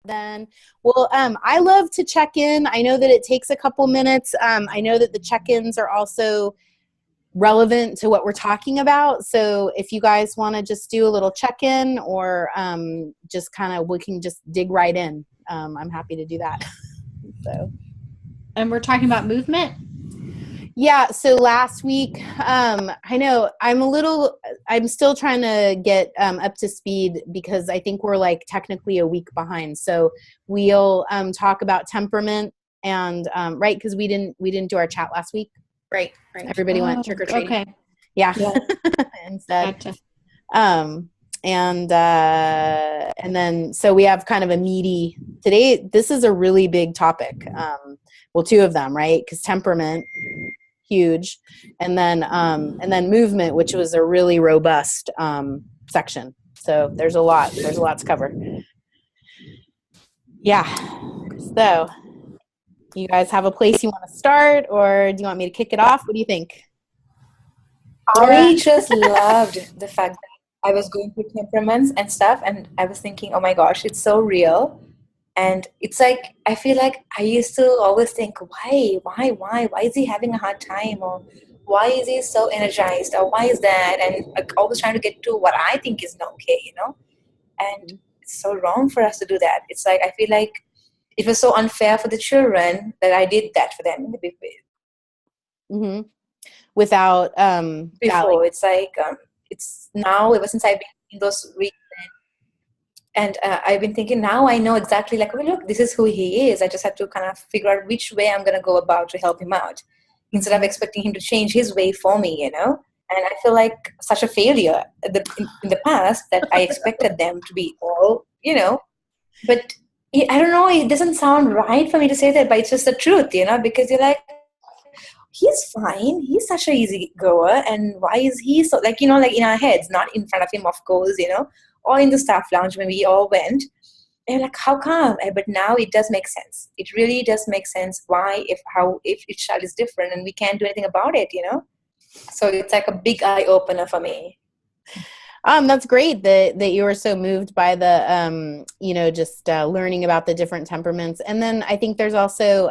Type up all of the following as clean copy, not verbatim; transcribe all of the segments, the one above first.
Then, well, I love to check in. I know that it takes a couple minutes. I know that the check-ins are also relevant to what we're talking about. So if you guys want to just do a little check-in or just kind of, we can just dig right in. I'm happy to do that. So. And we're talking about movement? Yeah. So last week, I know I'm still trying to get up to speed because I think we're like technically a week behind. So we'll talk about temperament and right, because we didn't do our chat last week. Right. Everybody went trick or treating. Okay. Yeah. Instead. Gotcha. And then so we have kind of a meaty today. This is a really big topic. Well, two of them, right? Because temperament, huge, and then movement, which was a really robust section. So there's a lot to cover. Yeah. So you guys have a place you want to start, or do you want me to kick it off? What do you think? I just loved the fact that I was going through temperaments and stuff, and I was thinking, oh my gosh, it's so real. And it's like, I feel like I used to always think, why is he having a hard time? Or why is he so energized? Or why is that? And like, always trying to get to what I think is not okay, you know? And it's so wrong for us to do that. It's like, I feel like it was so unfair for the children that I did that for them in the big way. Mm-hmm. Without before, it's like it's now ever since I've been in those weeks, and I've been thinking now I know exactly like, oh look, this is who he is. I just have to kind of figure out which way I'm going to go about to help him out instead of expecting him to change his way for me, you know. And I feel like such a failure in the past that I expected them to be all, you know. But I don't know, it doesn't sound right for me to say that, but it's just the truth, you know, because you're like, he's fine. He's such an easy goer. And why is he so, like, you know, like in our heads, not in front of him, of course, you know, or in the staff lounge when we all went. And like, how come? But now it does make sense. It really does make sense why, if each child is different and we can't do anything about it, you know? So it's like a big eye opener for me. That's great that you were so moved by the, you know, just learning about the different temperaments. And then I think there's also,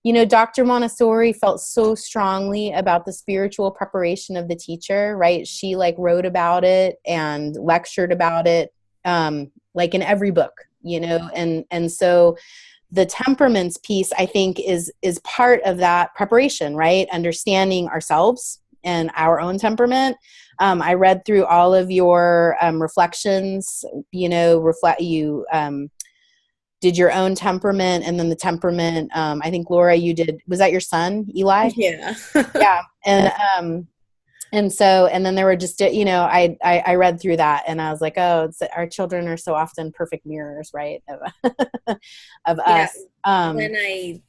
you know, Dr. Montessori felt so strongly about the spiritual preparation of the teacher, right? She like wrote about it and lectured about it, like in every book, you know, and so the temperaments piece, I think, is part of that preparation, right? Understanding ourselves and our own temperament. I read through all of your reflections, you know, did your own temperament, and then the temperament, I think Laura, you did, was that your son, Eli? Yeah. Yeah. And so, and then there were just, you know, I read through that and I was like, oh, our children are so often perfect mirrors, right? Of us. When I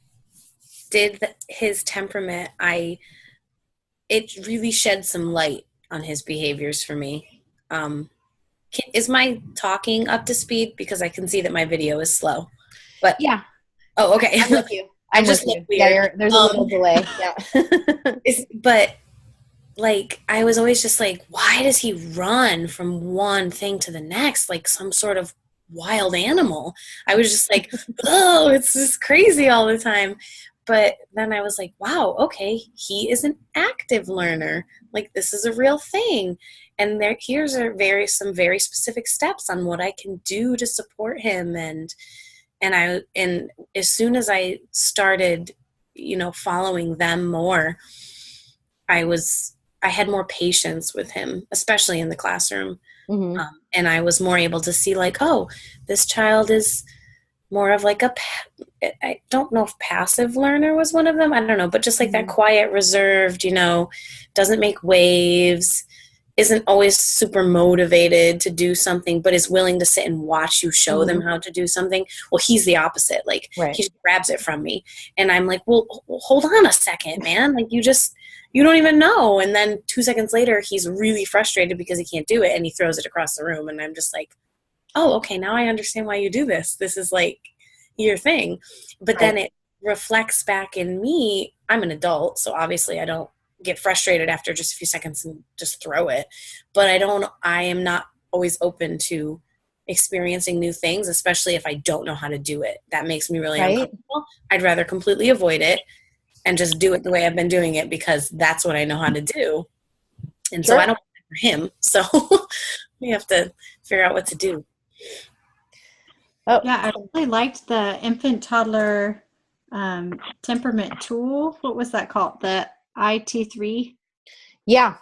did his temperament, it really shed some light on his behaviors for me. Is my talking up to speed? Because I can see that my video is slow. But yeah. Oh, okay. I'm with you. I just look weird. Yeah, there's a little delay. Yeah. But like, I was always just like, why does he run from one thing to the next like some sort of wild animal? I was just like, oh, it's just crazy all the time. But then I was like, wow, okay, he is an active learner. Like, this is a real thing. And here's some very specific steps on what I can do to support him. And as soon as I started, you know, following them more, I had more patience with him, especially in the classroom. Mm-hmm. And I was more able to see like, oh, this child is more of like I don't know if passive learner was one of them. I don't know, but just like that quiet, reserved, you know, doesn't make waves, isn't always super motivated to do something, but is willing to sit and watch you show them how to do something. Well, he's the opposite. Like, right. He just grabs it from me. And I'm like, well, hold on a second, man. Like, you don't even know. And then 2 seconds later, he's really frustrated because he can't do it. And he throws it across the room. And I'm just like, oh, okay, now I understand why you do this. This is like your thing. But right. then it reflects back in me. I'm an adult, so obviously I don't get frustrated after just a few seconds and just throw it. But I am not always open to experiencing new things, especially if I don't know how to do it. That makes me really Right. uncomfortable. I'd rather completely avoid it and just do it the way I've been doing it because that's what I know how to do. And so Sure. I don't want it for him. So we have to figure out what to do. Oh, Yeah, I really liked the infant toddler temperament tool. What was that called? The IT3. yeah.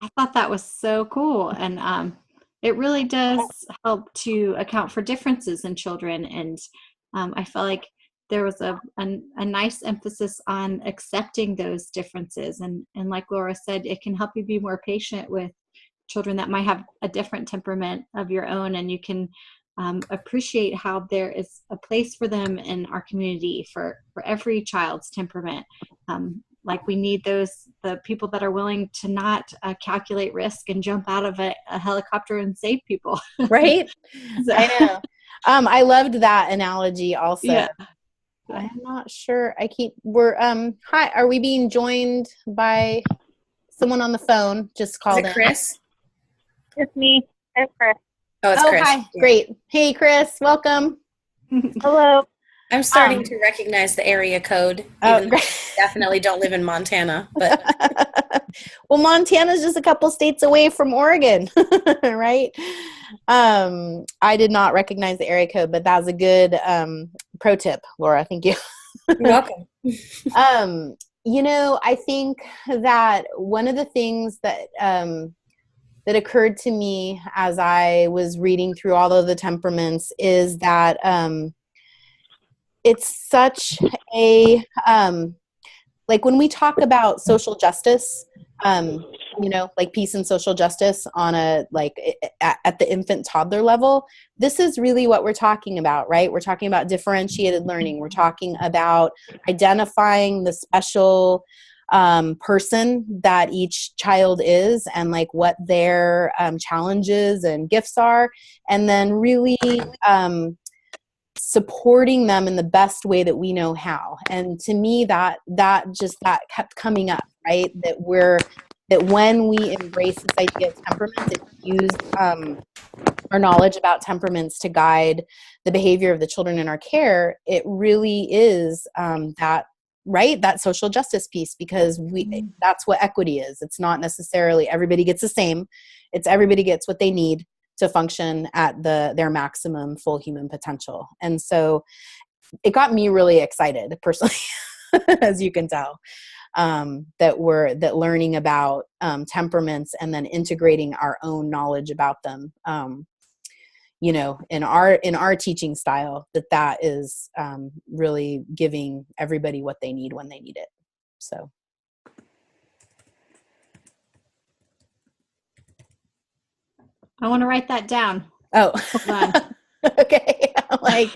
I thought that was so cool. And it really does help to account for differences in children. And I felt like there was a nice emphasis on accepting those differences. And like Laura said, it can help you be more patient with children that might have a different temperament of your own. And you can appreciate how there is a place for them in our community for every child's temperament. Like we need the people that are willing to not calculate risk and jump out of a helicopter and save people. Right. So, I know. I loved that analogy also. yeah. I'm not sure. We're hi, are we being joined by someone on the phone? Just Is called it in. Chris? It's me. It's Chris. Oh, it's Oh, Chris. hi. Yeah. Great. Hey, Chris. Welcome. Hello. I'm starting to recognize the area code, Oh, even though I definitely don't live in Montana. But well, Montana's just a couple states away from Oregon, right? I did not recognize the area code, but that was a good pro tip, Laura. Thank you. you're welcome. I think that one of the things that that occurred to me as I was reading through all of the temperaments is that it's such a like when we talk about social justice, like peace and social justice on a at the infant toddler level, this is really what we're talking about, right? We're talking about differentiated learning. We're talking about identifying the special person that each child is and like what their challenges and gifts are, and then really supporting them in the best way that we know how. And to me, that kept coming up, right? That when we embrace this idea of temperaments and use our knowledge about temperaments to guide the behavior of the children in our care, it really is that social justice piece, because that's what equity is. It's not necessarily everybody gets the same. It's everybody gets what they need to function at their maximum full human potential. And so it got me really excited personally, as you can tell, that learning about temperaments and then integrating our own knowledge about them, in our teaching style, that is really giving everybody what they need when they need it. So. I want to write that down. Oh, Hold on. okay. Like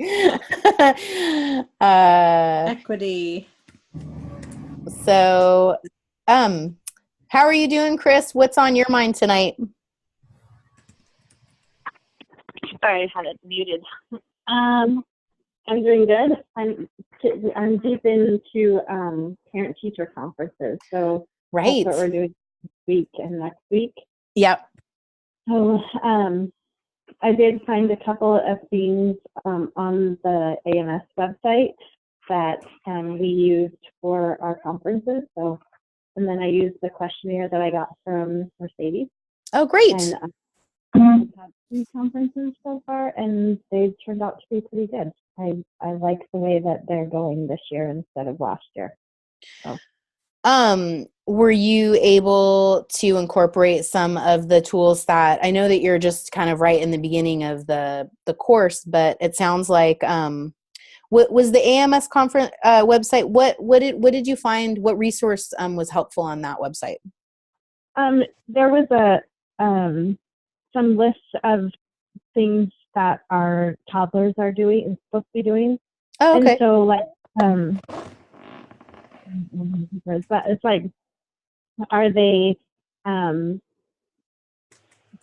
Equity. So, how are you doing, Chris? What's on your mind tonight? Sorry, I had it muted. I'm doing good. I'm deep into parent-teacher conferences, so Right. that's what we're doing this week and next week. Yep. So I did find a couple of things on the AMS website that we used for our conferences. So, and then I used the questionnaire that I got from Mercedes. Oh, great. And I've had 3 conferences so far, and they've turned out to be pretty good. I like the way that they're going this year instead of last year. So. Were you able to incorporate some of the tools that, I know that you're just kind of right in the beginning of the course, but it sounds like, what was the AMS conference website? What did you find? What resource was helpful on that website? There was some lists of things that our toddlers are doing and supposed to be doing. Oh, okay. And so like, but it's like, are they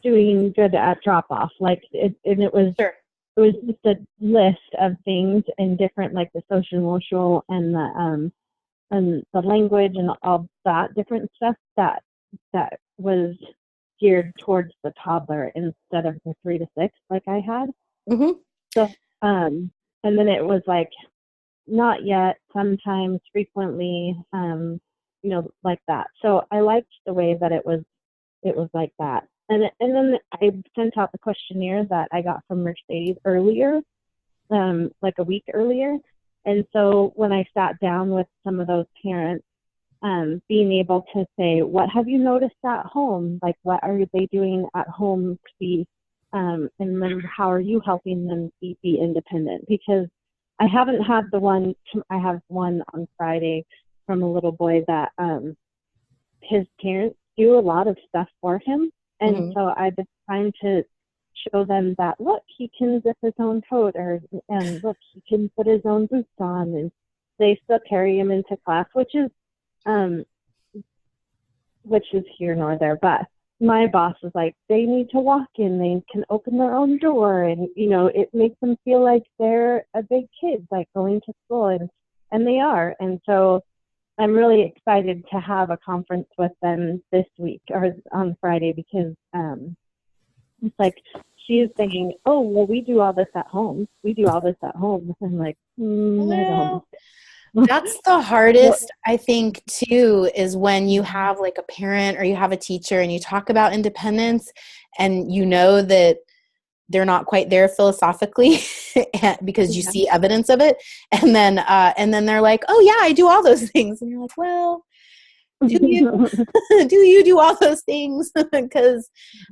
doing good at drop off? Like it was Sure. It was just a list of things and different, like the social emotional and the language and all that different stuff that was geared towards the toddler instead of the 3 to 6 like I had. Mm-hmm. So, and then it was like, not yet, sometimes, frequently, like that. So I liked the way that it was like that. And then I sent out the questionnaire that I got from Mercedes earlier, like a week earlier. And so when I sat down with some of those parents, being able to say, what have you noticed at home? Like, what are they doing at home to be, and then how are you helping them be independent? Because I haven't had I have one on Friday from a little boy that his parents do a lot of stuff for him. And Mm-hmm. so I've been trying to show them that, look, he can zip his own coat, and look, he can put his own boots on, and they still carry him into class, which is here nor there. But my boss was like, they need to walk in, they can open their own door, and it makes them feel like they're a big kid, like going to school, and they are. And so I'm really excited to have a conference with them this week or on Friday, because it's like she is thinking, oh, well, we do all this at home. I'm like, I don't. That's the hardest, I think, too, is when you have like a parent or you have a teacher and you talk about independence and you know that they're not quite there philosophically because you see evidence of it. And then they're like, oh yeah, I do all those things. And you're like, well, do you do you do all those things? Because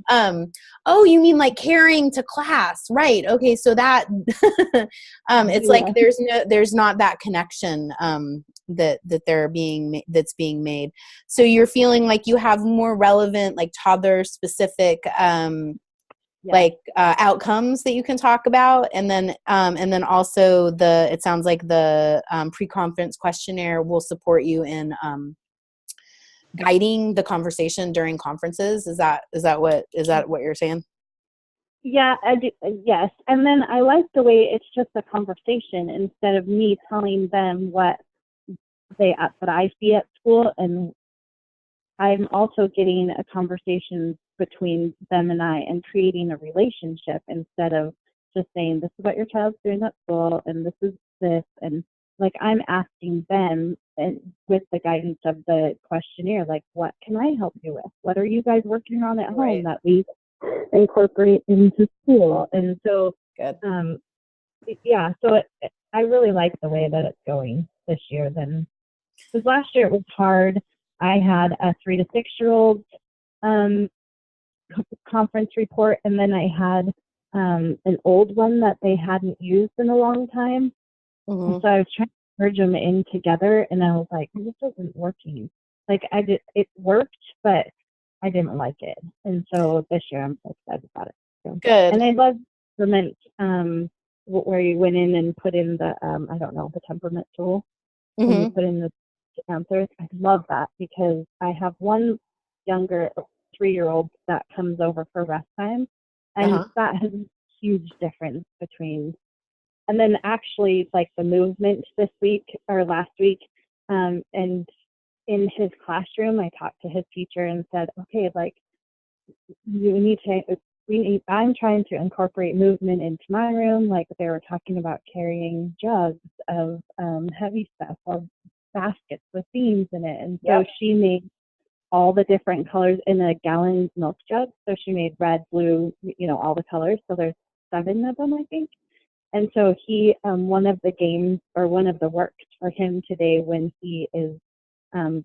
oh, you mean like carrying to class, right? Okay, so that it's like there's not that connection that's being made. So you're feeling like you have more relevant, like toddler specific outcomes that you can talk about, and then also it sounds like the pre-conference questionnaire will support you in guiding the conversation during conferences. Is that what you're saying? Yeah, I do, yes. And then I like the way it's just a conversation instead of me telling them what I see at school, and I'm also getting a conversation between them and I and creating a relationship instead of just saying, this is what your child's doing at school and this is this. And like, I'm asking them, and with the guidance of the questionnaire, like, what can I help you with? What are you guys working on at home that we incorporate into school? And so, good. So I really like the way that it's going this year. Then, because last year it was hard. I had a 3 to 6 year old conference report, and then I had an old one that they hadn't used in a long time. Mm-hmm. And so I was trying to merge them in together, and I was like, this isn't working. Like, it worked, but I didn't like it. And so this year I'm so excited about it. So, good. And I love Temperament, where you went in and put in the the temperament tool. Mm-hmm. And you put in the answers. I love that, because I have one younger 3-year-old that comes over for rest time, and that has a huge difference between. And then actually, like the movement this week or last week, and in his classroom, I talked to his teacher and said, okay, like I'm trying to incorporate movement into my room. Like, they were talking about carrying jugs of heavy stuff or baskets with beans in it. And so she made all the different colors in a gallon milk jug. So she made red, blue, all the colors. So there's 7 of them, I think. And so he, one of the games or one of the works for him today, when he is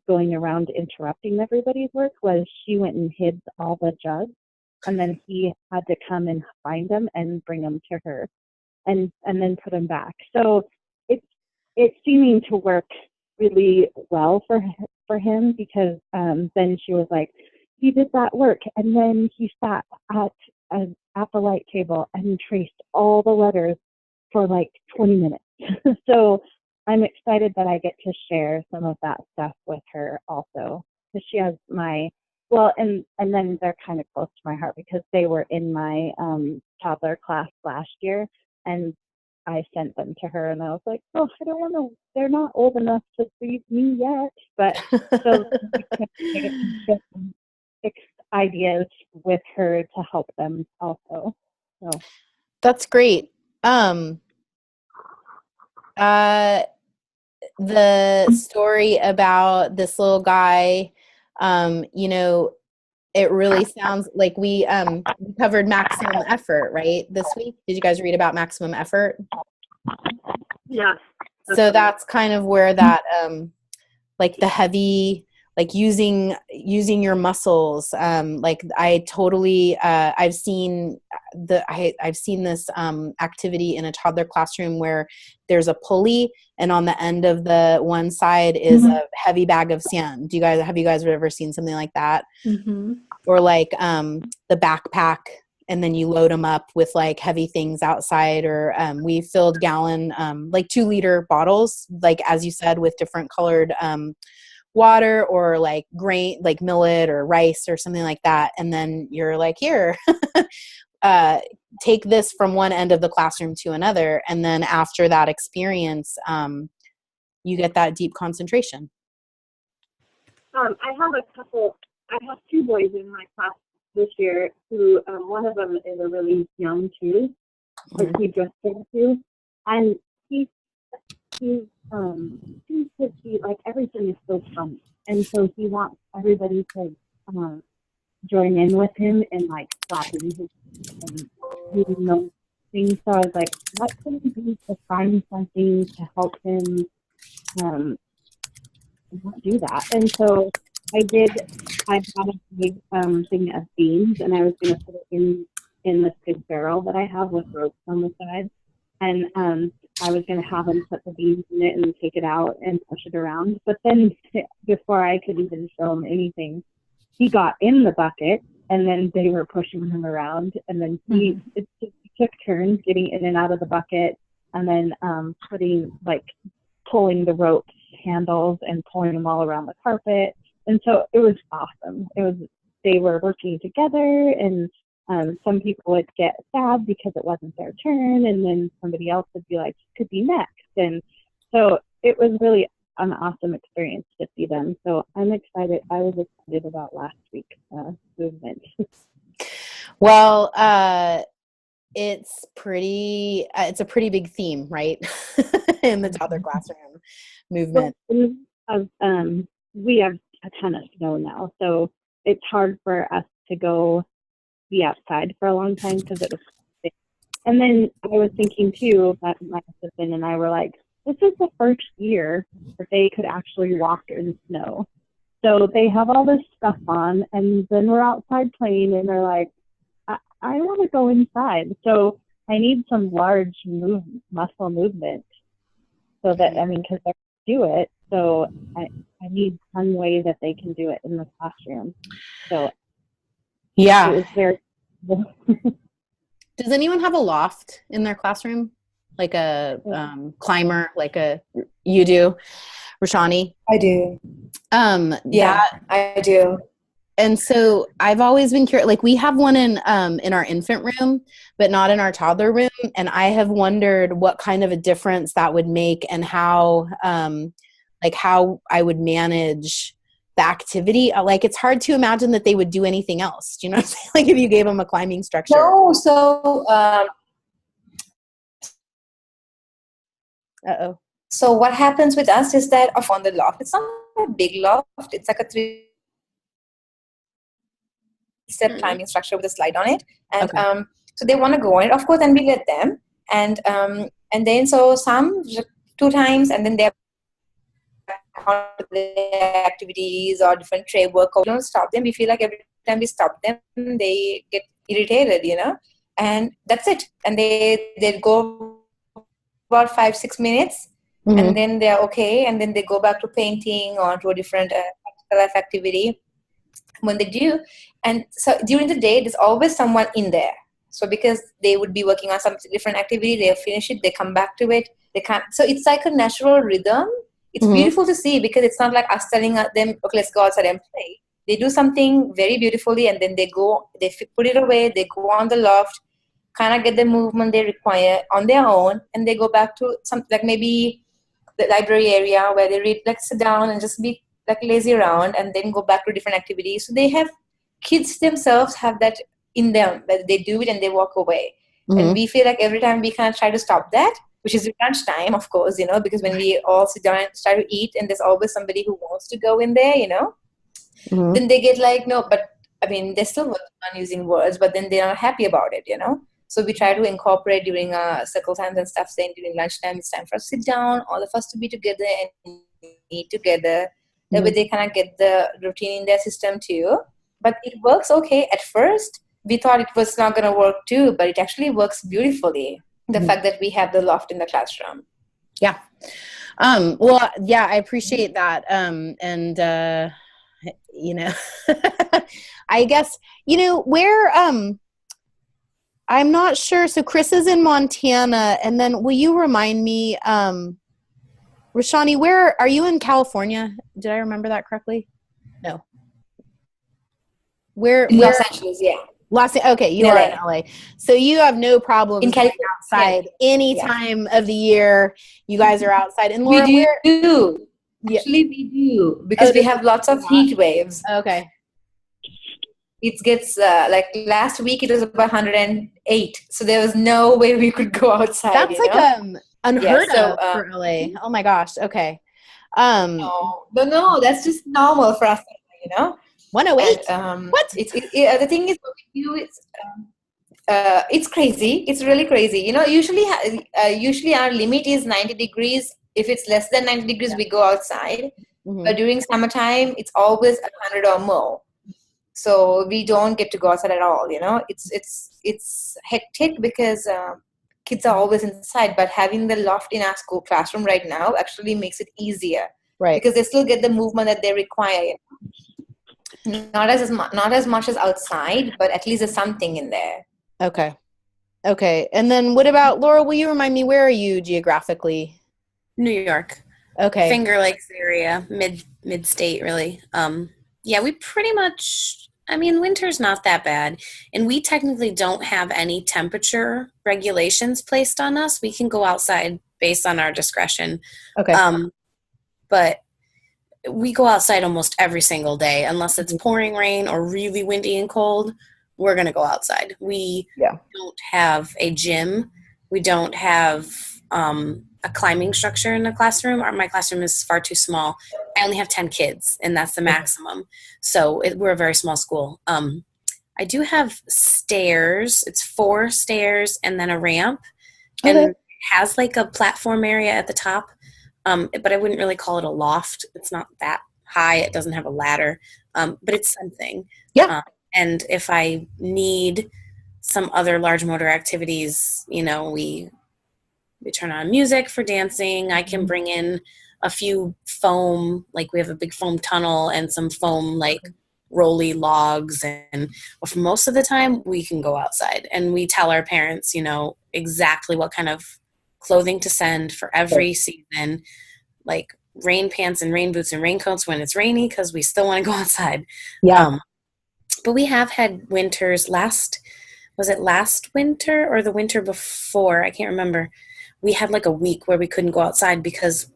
going around interrupting everybody's work, was she went and hid all the jugs, and then he had to come and find them and bring them to her, and then put them back. So it's seeming to work really well for him, because then she was like, he did that work, and then he sat at the light table and traced all the letters for like 20 minutes. So I'm excited that I get to share some of that stuff with her also, because she has and then they're kind of close to my heart, because they were in my toddler class last year, and I sent them to her, and I was like, oh, I don't want to, they're not old enough to see me yet, but so ideas with her to help them also. So that's great. The story about this little guy, you know, it really sounds like we covered maximum effort, right, this week. Did you guys read about maximum effort? yeah. So that's kind of where that like the heavy, like using your muscles, like I totally I've seen this activity in a toddler classroom where there's a pulley, and on the end of the one side is a heavy bag of sand. Have you guys ever seen something like that? Or like the backpack, and then you load them up with like heavy things outside, or we filled gallon like 2-liter bottles, like as you said, with different colored water, or like grain, like millet or rice or something like that. And then you're like, here, take this from one end of the classroom to another. And then after that experience, you get that deep concentration. I have 2 boys in my class this year who, one of them is a really young too, like he just turned 2, and he seems to be like, everything is so fun, and so he wants everybody to join in with him and like slapping his and doing those things. So I was like, what can we do to find something to help him not do that? And so I had a big thing of beans, and I was going to put it in this big barrel that I have with ropes on the side. And I was going to have him put the beans in it and take it out and push it around. But then before I could even show him anything, he got in the bucket, and then they were pushing him around. And then he took turns getting in and out of the bucket, and then pulling the rope handles and pulling them all around the carpet. And so it was awesome. They were working together, and some people would get sad because it wasn't their turn, and then somebody else would be like, could be next. And so it was really an awesome experience to see them. So I'm excited. I was excited about last week's movement. Well, it's a pretty big theme, right? In the toddler classroom movement. We have a ton of snow now, so it's hard for us to go be outside for a long time because it was sick. And then I was thinking too that my husband and I were like, this is the first year that they could actually walk in snow. So they have all this stuff on, and then we're outside playing, and they're like, I want to go inside. So I need some large muscle movement, so that, because they do it. So I need some way that they can do it in the classroom. So yeah, it was very cool. Does anyone have a loft in their classroom? Like a climber, you do, Rashani? I do. I do. And so I've always been curious, like we have one in our infant room, but not in our toddler room. And I have wondered what kind of a difference that would make, and how I would manage the activity. Like, it's hard to imagine that they would do anything else. Do you know what I'm saying? Like if you gave them a climbing structure. No, so Uh-oh. So what happens with us is that on the loft, it's not a big loft. It's like a 3-step climbing structure with a slide on it. And so they want to go on it, of course, and we let them. And then so some 2 times, and then they're on their activities or different tray work. We don't stop them. We feel like every time we stop them, they get irritated, and that's it. And they'll go about 5-6 minutes, and then they're okay, and then they go back to painting or to a different life activity when they do. And so during the day, there's always someone in there. So because they would be working on some different activity, they'll finish it, they come back to it, they can't. So it's like a natural rhythm. It's beautiful to see, because it's not like us telling them, okay, let's go outside and play. They do something very beautifully, and then they put it away, they go on the loft, kind of get the movement they require on their own, and they go back to some, like maybe the library area where they read, like sit down and just be like lazy around, and then go back to different activities. So they have kids themselves have that in them, that they do it and they walk away. Mm-hmm. And we feel like every time we kind of try to stop that, which is lunch time, of course, because when we all sit down and try to eat, and there's always somebody who wants to go in there, Mm-hmm. then they get like, no, but I mean, they're still working on using words, but then they're not happy about it, So we try to incorporate during circle times and stuff, saying during lunchtime, it's time for us to sit down, all of us to be together and eat together. That way they kind of get the routine in their system too. But it works okay. At first, we thought it was not going to work too, but it actually works beautifully. The fact that we have the loft in the classroom. Yeah. Well, yeah, I appreciate that. I guess, where, I'm not sure. So Chris is in Montana, and then will you remind me, Rashani, where are you in California? Did I remember that correctly? No. Where? Los Angeles, yeah. Okay, you are in LA. So you have no problem in going outside any time of the year. You guys are outside. And Laura, we do. Actually, we do. Because we have lots of heat waves. Okay. It gets, like last week, it was about 108. So there was no way we could go outside. That's unheard of for LA. Oh my gosh. Okay. No, that's just normal for us, 108. And, what? The thing is, what we do is, it's crazy. It's really crazy. Usually our limit is 90 degrees. If it's less than 90 degrees, we go outside. Mm-hmm. But during summertime, it's always 100 or more. So we don't get to go outside at all. It's hectic because kids are always inside. But having the loft in our school classroom right now actually makes it easier, right? Because they still get the movement that they require. Not as much as outside, but at least there's something in there. Okay. And then what about Laura? Will you remind me, where are you geographically? New York. Okay. Finger Lakes area, mid state, really. Yeah, we pretty much. I mean, winter's not that bad, and we technically don't have any temperature regulations placed on us. We can go outside based on our discretion. Okay. But we go outside almost every single day, unless it's pouring rain or really windy and cold. We're going to go outside. We don't have a gym. We don't have a climbing structure in the classroom. My classroom is far too small. I only have 10 kids, and that's the maximum. So we're a very small school. I do have stairs. It's 4 stairs and then a ramp. And it has like a platform area at the top. But I wouldn't really call it a loft. It's not that high. It doesn't have a ladder. But it's something. Yeah. And if I need some other large motor activities, we turn on music for dancing. I can bring in a few foam, like we have a big foam tunnel and some foam like rolly logs. And for most of the time, we can go outside. And we tell our parents, exactly what kind of clothing to send for every season, like rain pants and rain boots and raincoats when it's rainy, because we still want to go outside. Yeah. But we have had winters. Was it last winter or the winter before? I can't remember. We had like a week where we couldn't go outside because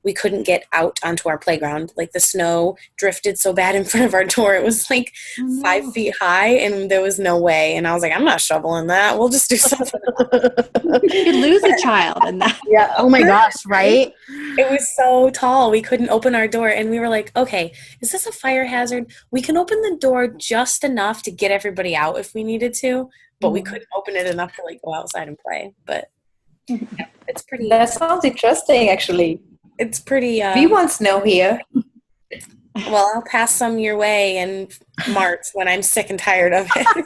we couldn't get out onto our playground. Like the snow drifted so bad in front of our door. It was like 5 feet high and there was no way. And I was like, I'm not shoveling that. We'll just do something. You could lose a child in that. Yeah. Oh my gosh. Right. It was so tall. We couldn't open our door. And we were like, okay, is this a fire hazard? We can open the door just enough to get everybody out if we needed to, but we couldn't open it enough to like go outside and play. But yeah, it's pretty. That sounds interesting, actually. It's pretty. We want snow here. Well, I'll pass some your way in March when I'm sick and tired of it.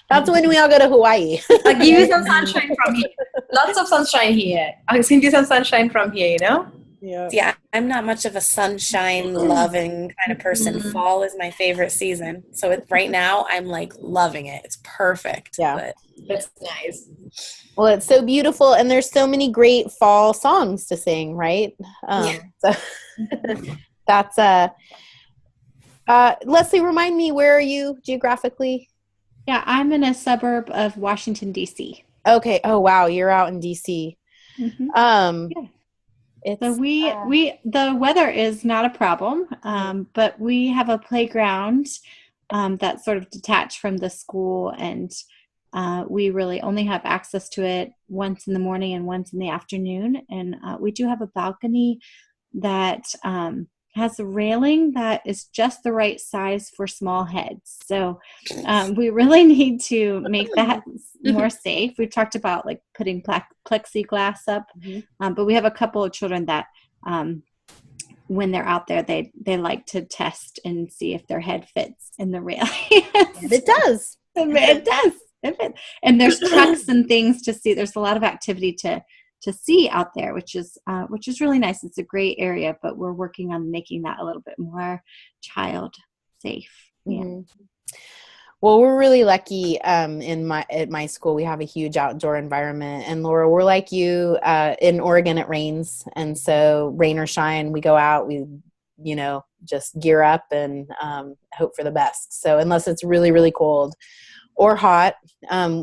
That's when we all go to Hawaii. I'll give you some sunshine from here. Lots of sunshine here. I'll send you some sunshine from here, Yeah, I'm not much of a sunshine loving kind of person. Fall is my favorite season. So right now I'm like loving it. It's perfect. Yeah. But that's nice. Well, it's so beautiful, and there's so many great fall songs to sing, right? So that's Leslie, remind me, where are you geographically? Yeah, I'm in a suburb of Washington, D.C. Okay. Oh, wow. You're out in D.C. Yeah. So the weather is not a problem, but we have a playground that's sort of detached from the school, and we really only have access to it once in the morning and once in the afternoon. And we do have a balcony that has a railing that is just the right size for small heads. So we really need to make that more safe. We've talked about like putting plexiglass up, but we have a couple of children that when they're out there, they like to test and see if their head fits in the railing. And it does. It does. And there's trucks and things to see. There's a lot of activity to see out there, which is really nice. It's a great area, but we're working on making that a little bit more child safe. Yeah. Well, we're really lucky at my school. We have a huge outdoor environment. And Laura, we're like you. In Oregon, it rains. And so rain or shine, we go out, we, just gear up and hope for the best. So unless it's really, really cold or hot,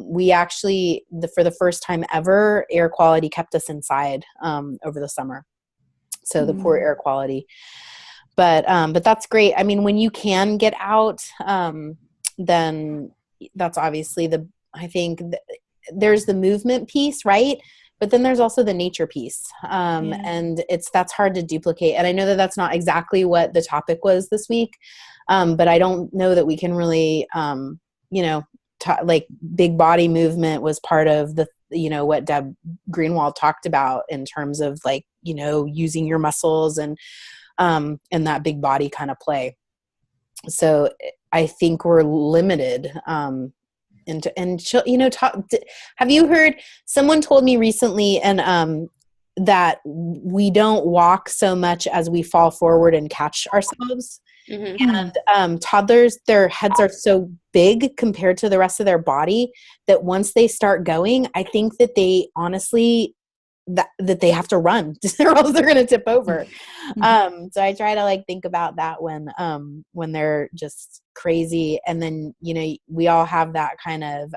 we actually, for the first time ever, air quality kept us inside over the summer. So the poor air quality. But that's great. I mean, when you can get out, then that's obviously I think there's the movement piece, right? But then there's also the nature piece. And that's hard to duplicate. And I know that that's not exactly what the topic was this week. But I don't know that we can really, like big body movement was part of the, what Deb Greenwald talked about in terms of like, using your muscles and that big body kind of play. So I think we're limited, have you heard, someone told me recently that we don't walk so much as we fall forward and catch ourselves. And toddlers, their heads are so big compared to the rest of their body that once they start going, I think that they honestly that they have to run or else they're going to tip over. So I try to like think about that when they're just crazy. And then, we all have that kind of,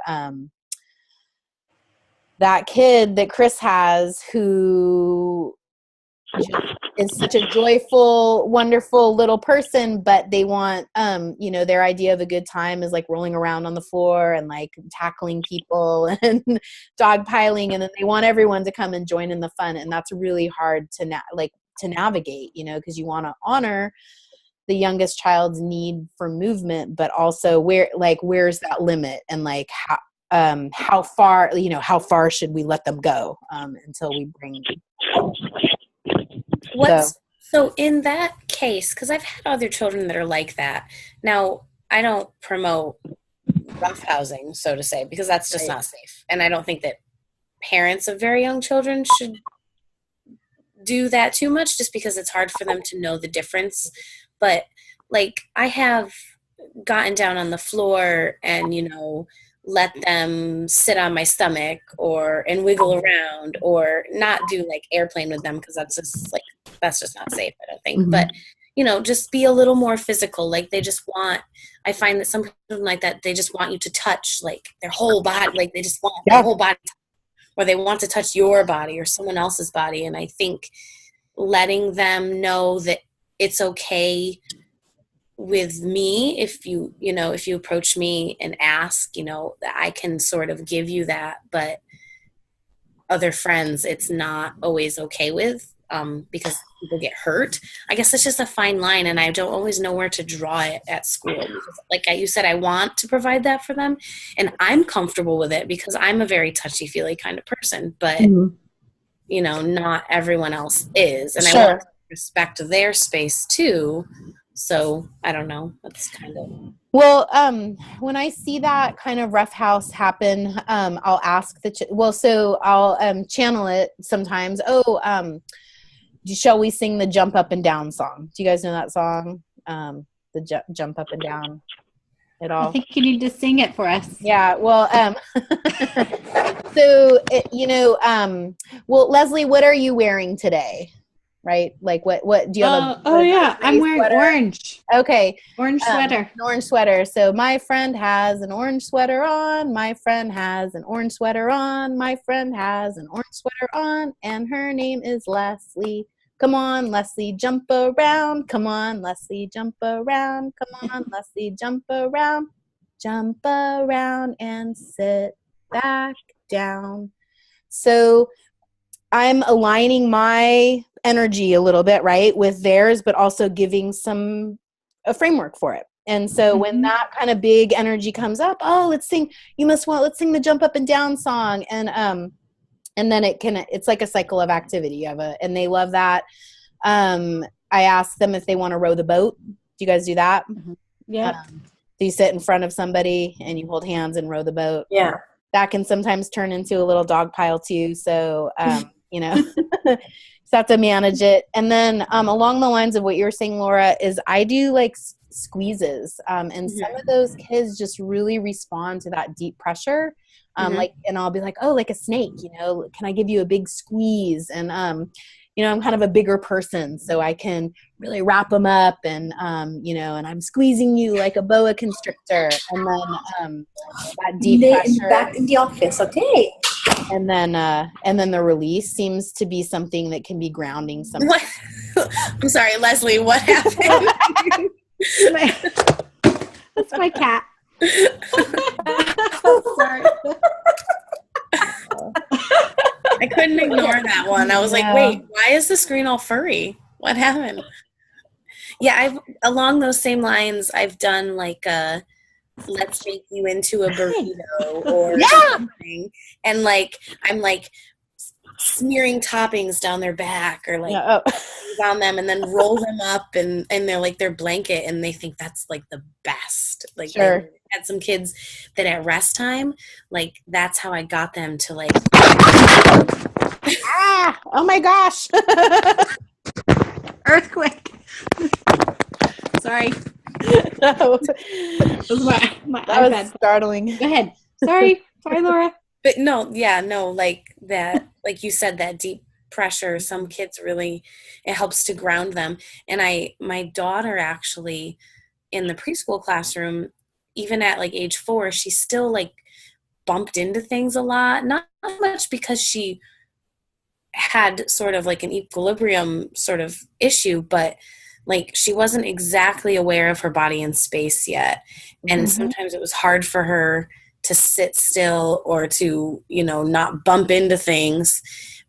that kid that Chris has who is such a joyful, wonderful little person, but they want, their idea of a good time is like rolling around on the floor and like tackling people and dogpiling. And then they want everyone to come and join in the fun. And that's really hard to navigate, because you want to honor the youngest child's need for movement, but also where's that limit and like how far should we let them go until we bring So in that case, because I've had other children that are like that. Now, I don't promote roughhousing, so to say, because that's just not safe. And I don't think that parents of very young children should do that too much just because it's hard for them to know the difference. But like I have gotten down on the floor and, let them sit on my stomach and wiggle around or not do like airplane with them because that's just not safe, I don't think. But just be a little more physical. Like I find that some children like that, they just want you to touch like their whole body. Like they just want their whole body, or they want to touch your body or someone else's body. And I think letting them know that it's okay with me if you approach me and ask, that I can sort of give you that, but other friends it's not always okay with because people get hurt. I guess it's just a fine line, and I don't always know where to draw it at school because, like you said, I want to provide that for them and I'm comfortable with it because I'm a very touchy-feely kind of person, but not everyone else is, and I want to respect their space too. So I don't know. That's kind of when I see that kind of rough house happen, I'll ask so I'll channel it sometimes. Shall we sing the Jump Up and Down song? Do you guys know that song? The Jump Up and Down at all? I think you need to sing it for us. Yeah. Well, so well, Leslie, what are you wearing today? Right? Like what do you have? I'm wearing sweater? Orange. Okay. Orange sweater. An orange sweater. So my friend has an orange sweater on. My friend has an orange sweater on. My friend has an orange sweater on. And her name is Leslie. Come on, Leslie, jump around. Come on, Leslie, jump around. Come on, Leslie, jump around. Jump around and sit back down. So I'm aligning my energy a little bit, right, with theirs, but also giving a framework for it. And so when that kind of big energy comes up, oh, let's sing the jump up and down song. And then it's like a cycle of activity and they love that. I ask them if they want to row the boat. Do you guys do that? Yeah. So you sit in front of somebody and you hold hands and row the boat. Yeah. That can sometimes turn into a little dog pile too. So, so have to manage it. And then along the lines of what you're saying, Laura, is I do like squeezes. And some of those kids just really respond to that deep pressure. And I'll be like, oh, like a snake, can I give you a big squeeze? And, I'm kind of a bigger person, so I can really wrap them up and, and I'm squeezing you like a boa constrictor. And then that deep pressure. Back in the office, okay. And then the release seems to be something that can be grounding sometimes. I'm sorry, Leslie, what happened? That's my cat. Sorry. I couldn't ignore that one. I was like, wait, why is the screen all furry? What happened? Yeah, along those same lines, I've done like let's make you into a burrito or something. And like I'm like smearing toppings down their back or like on them and then roll them up and they're like their blanket and they think that's like the best. Like sure. I had some kids that at rest time, like that's how I got them to like oh my gosh. Earthquake. Sorry. That was my iPad. Was startling. Go ahead. Sorry, Laura. But like that, like you said, that deep pressure, some kids really, it helps to ground them. And my daughter actually in the preschool classroom, even at like age 4, she still like bumped into things a lot. Not much because she had sort of like an equilibrium sort of issue, but like she wasn't exactly aware of her body in space yet. And sometimes it was hard for her to sit still or to, not bump into things.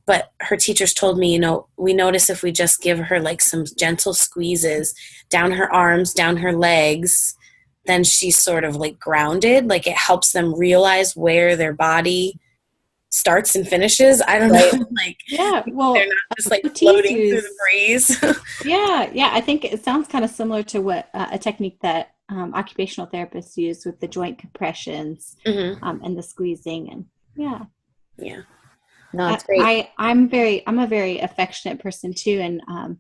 But her teachers told me, we notice if we just give her like some gentle squeezes down her arms, down her legs, then she's sort of like grounded. Like it helps them realize where their body starts and finishes. I don't know. Like, well, they're not just like floating through the breeze. Yeah. I think it sounds kind of similar to what a technique that occupational therapists use with the joint compressions and the squeezing and yeah. No, it's great. I'm a very affectionate person too, and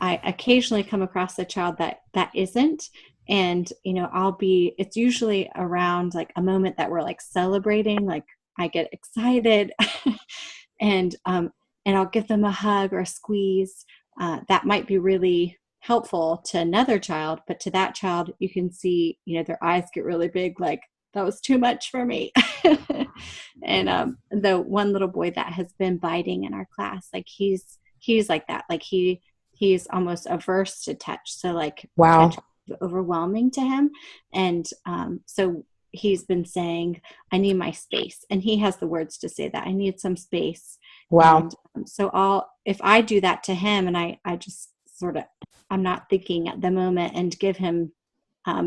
I occasionally come across a child that isn't, and it's usually around like a moment that we're like celebrating, like I get excited, and I'll give them a hug or a squeeze. That might be really helpful to another child, but to that child, you can see, their eyes get really big, like that was too much for me. And the one little boy that has been biting in our class, like he's like that, like he's almost averse to touch. So like, wow, touch is overwhelming to him. And so he's been saying, I need my space. And he has the words to say that, I need some space. Wow. And, so if I do that to him and I just sort of, I'm not thinking at the moment and give him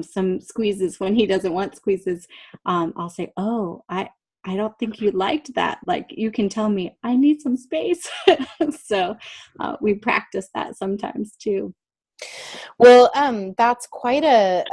some squeezes when he doesn't want squeezes, I'll say, oh, I don't think you liked that. Like you can tell me I need some space. So we practice that sometimes too. Well, that's quite a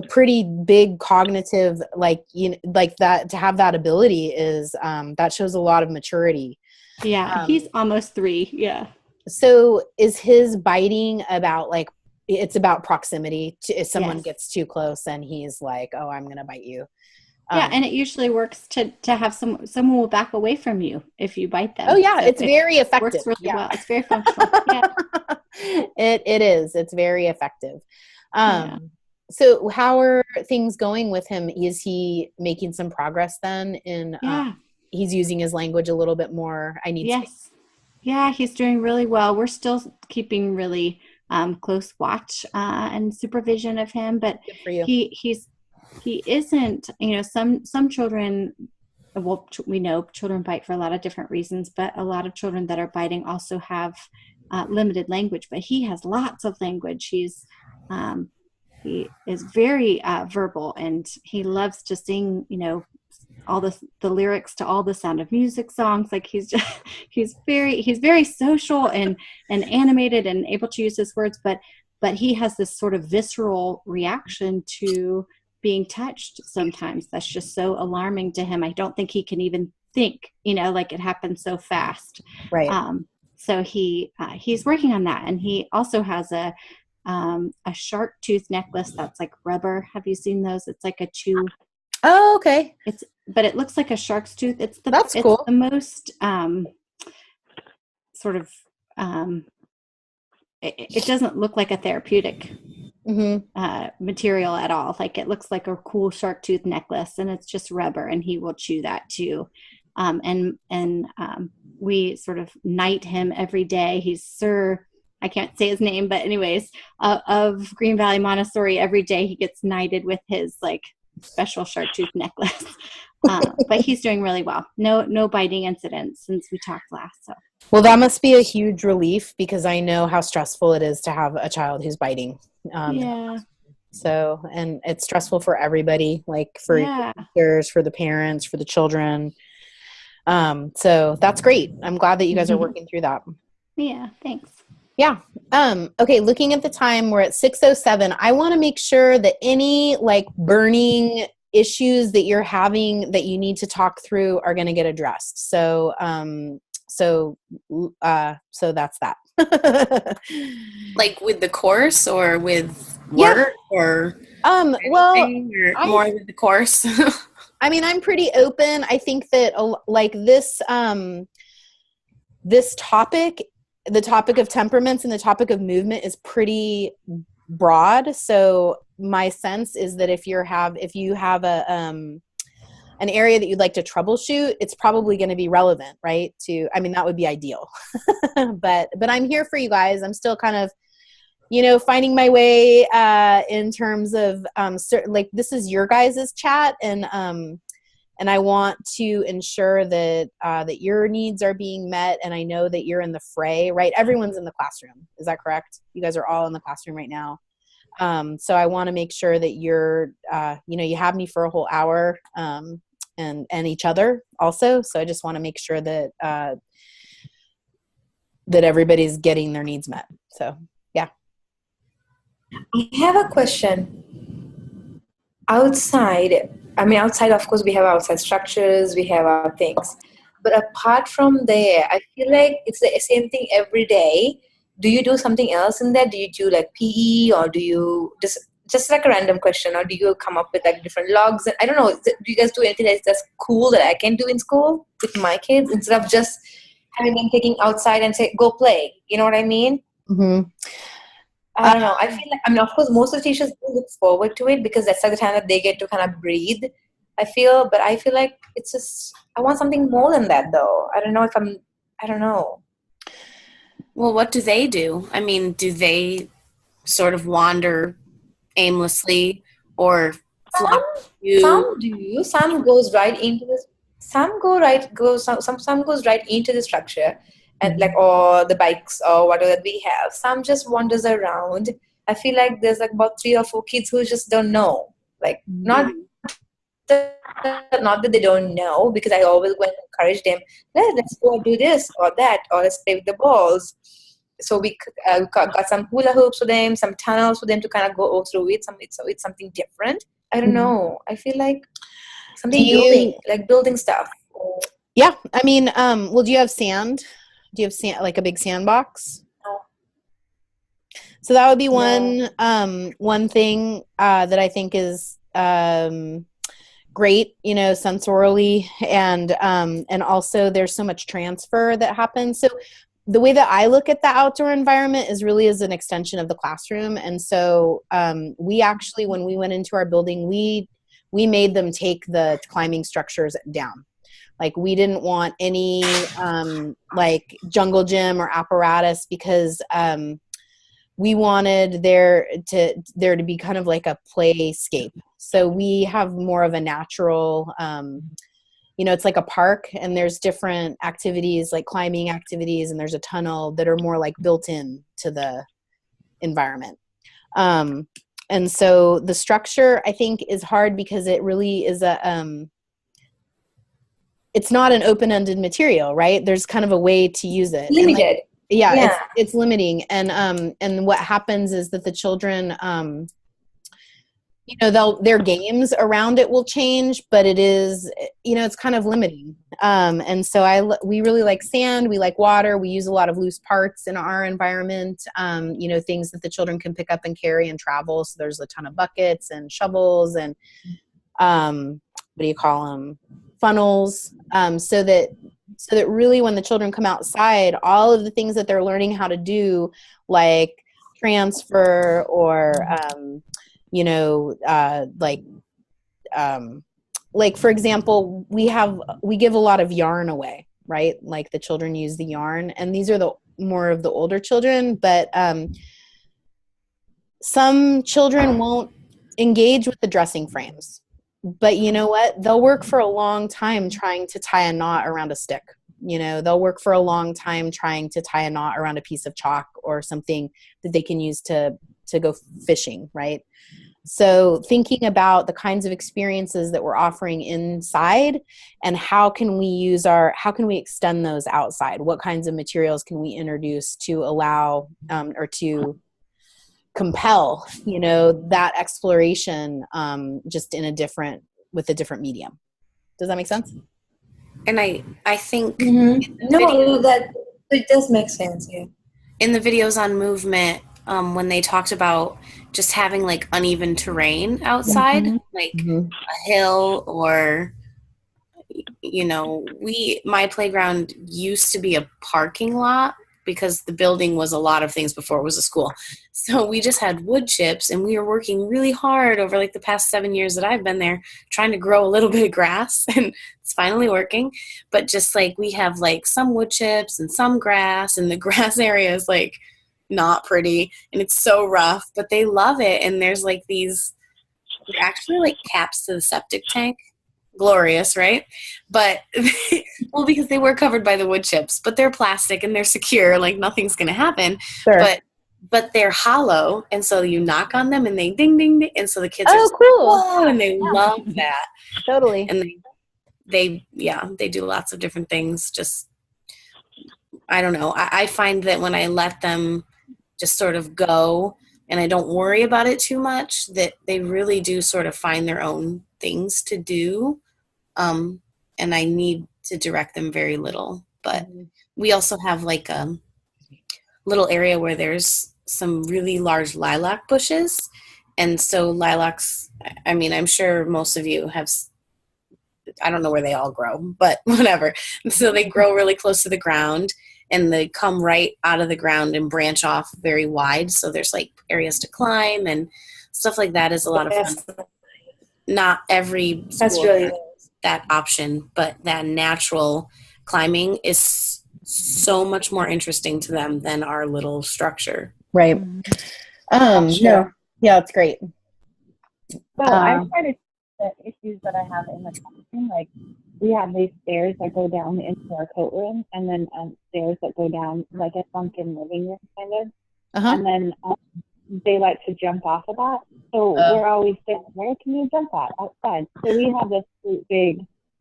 pretty big cognitive, like that, to have that ability is that shows a lot of maturity. Yeah, he's almost 3. Yeah. So is his biting about like, it's about proximity to, if someone gets too close and he's like, oh, I'm going to bite you. Yeah. And it usually works to have someone will back away from you if you bite them. Oh yeah. So it's very effective. Works really well. It's very functional. Yeah. It is. It's very effective. So how are things going with him? Is he making some progress then in, he's using his language a little bit more? I need space. Yeah, he's doing really well. We're still keeping really close watch and supervision of him, but Good for you. he isn't. Some children. Well, we know children bite for a lot of different reasons, but a lot of children that are biting also have limited language. But he has lots of language. He is very verbal, and he loves to sing. All the lyrics to all the Sound of Music songs. Like he's very social and animated and able to use his words, but he has this sort of visceral reaction to being touched sometimes. That's just so alarming to him. I don't think he can even think, like it happens so fast. Right. So he's working on that, and he also has a shark tooth necklace that's like rubber. Have you seen those? It's like a chew. Oh, okay. But it looks like a shark's tooth. That's cool. The most sort of it doesn't look like a therapeutic material at all. Like it looks like a cool shark tooth necklace, and it's just rubber, and he will chew that too. And we sort of knight him every day. He's Sir, I can't say his name, but anyways, of Green Valley Montessori. Every day he gets knighted with his like special shark tooth necklace. But he's doing really well. No biting incidents since we talked last. So. Well, that must be a huge relief, because I know how stressful it is to have a child who's biting. Yeah. So, and it's stressful for everybody, like for your teachers, for the parents, for the children. So that's great. I'm glad that you guys are working through that. Yeah. Thanks. Yeah. Okay. Looking at the time, we're at 6:07. I want to make sure that any like burning issues that you're having that you need to talk through are going to get addressed. So that's that. Like with the course or with work or or more with the course? I mean, I'm pretty open. I think that like this topic, the topic of temperaments and the topic of movement is pretty broad. So my sense is that if you have an area that you'd like to troubleshoot, it's probably going to be relevant, right? That would be ideal. but I'm here for you guys. I'm still kind of, finding my way in terms of like this is your guys' chat, and I want to ensure that that your needs are being met, and I know that you're in the fray, right? Everyone's in the classroom. Is that correct? You guys are all in the classroom right now. So I want to make sure that you're, you have me for a whole hour, and each other also. So I just want to make sure that, that everybody's getting their needs met. So, yeah. I have a question. Outside, of course, we have outside structures, we have our things. But apart from there, I feel like it's the same thing every day. Do you do something else in there? Do you do like PE, or do you just like a random question, or do you come up with like different logs? I don't know. Do you guys do anything that's cool that I can do in school with my kids instead of just having them taking outside and say, go play? You know what I mean? Mm-hmm. I don't know. I feel like, of course, most of the teachers do look forward to it because that's like the time that they get to kind of breathe. But I feel like it's just, I want something more than that though. I don't know. Well, what do they do? I mean, do they sort of wander aimlessly or Some do. Some goes right into this. Some goes right into the structure, and like or the bikes or whatever that we have. Some just wanders around. I feel like there's like about 3 or 4 kids who just don't know. Like not that they don't know, because I always go and encourage them. Let's go do this or that, or let's play with the balls. So we got some hula hoops for them, some tunnels for them to kind of go through it. It's something different. I don't know. I feel like something building stuff. Yeah. Well, do you have sand? Do you have sand, like a big sandbox? No. So that would be one thing that I think is great, sensorially, and also there's so much transfer that happens. So the way that I look at the outdoor environment is really as an extension of the classroom. And so we actually, when we went into our building, we made them take the climbing structures down. Like we didn't want any like jungle gym or apparatus because we wanted there to be kind of like a playscape. So we have more of a natural, it's like a park, and there's different activities like climbing activities, and there's a tunnel that are more like built in to the environment. And so the structure, I think, is hard because it really is it's not an open-ended material, right? There's kind of a way to use it. Limited. Yeah. It's limiting. And what happens is that the children, their games around it will change, but it is, it's kind of limiting. And so we really like sand. We like water. We use a lot of loose parts in our environment, things that the children can pick up and carry and travel. So there's a ton of buckets and shovels and, what do you call them? Funnels. So that really when the children come outside, all of the things that they're learning how to do, like transfer or, like for example, we give a lot of yarn away, right? Like the children use the yarn, and these are the more of the older children, but some children won't engage with the dressing frames. But you know what? They'll work for a long time trying to tie a knot around a stick. They'll work for a long time trying to tie a knot around a piece of chalk or something that they can use to go fishing, right? So thinking about the kinds of experiences that we're offering inside and how can we extend those outside? What kinds of materials can we introduce to allow or to compel, that exploration just with a different medium. Does that make sense? And I think No, that it does make sense. Yeah. In the videos on movement, when they talked about just having like uneven terrain outside, like a hill or, my playground used to be a parking lot because the building was a lot of things before it was a school. So we just had wood chips, and we were working really hard over like the past 7 years that I've been there trying to grow a little bit of grass, and it's finally working. But just like we have like some wood chips and some grass, and the grass area is like not pretty and it's so rough, but they love it. And there's like they're actually like caps to the septic tank. Glorious, right? But well, because they were covered by the wood chips, but they're plastic and they're secure, like nothing's gonna happen. Sure. But they're hollow, and so you knock on them and they ding ding ding, and so the kids are just cool. Like, whoa, and they love that. Totally. And they do lots of different things. Just I don't know. I find that when I let them just sort of go and I don't worry about it too much, that they really do sort of find their own things to do. And I need to direct them very little. But we also have like a little area where there's some really large lilac bushes. And so lilacs, I mean, I'm sure most of you have, I don't know where they all grow, but whatever. So they grow really close to the ground, and they come right out of the ground and branch off very wide. So there's like areas to climb and stuff like that is a lot of fun. Not every school has that option, but that natural climbing is so much more interesting to them than our little structure. Right. No. Yeah, it's great. So I've started the issues that I have in the classroom, like we have these stairs that go down into our coat room, and then stairs that go down like a sunken living room kind of. And then they like to jump off of that. So we're always saying, where can you jump at outside? So we have this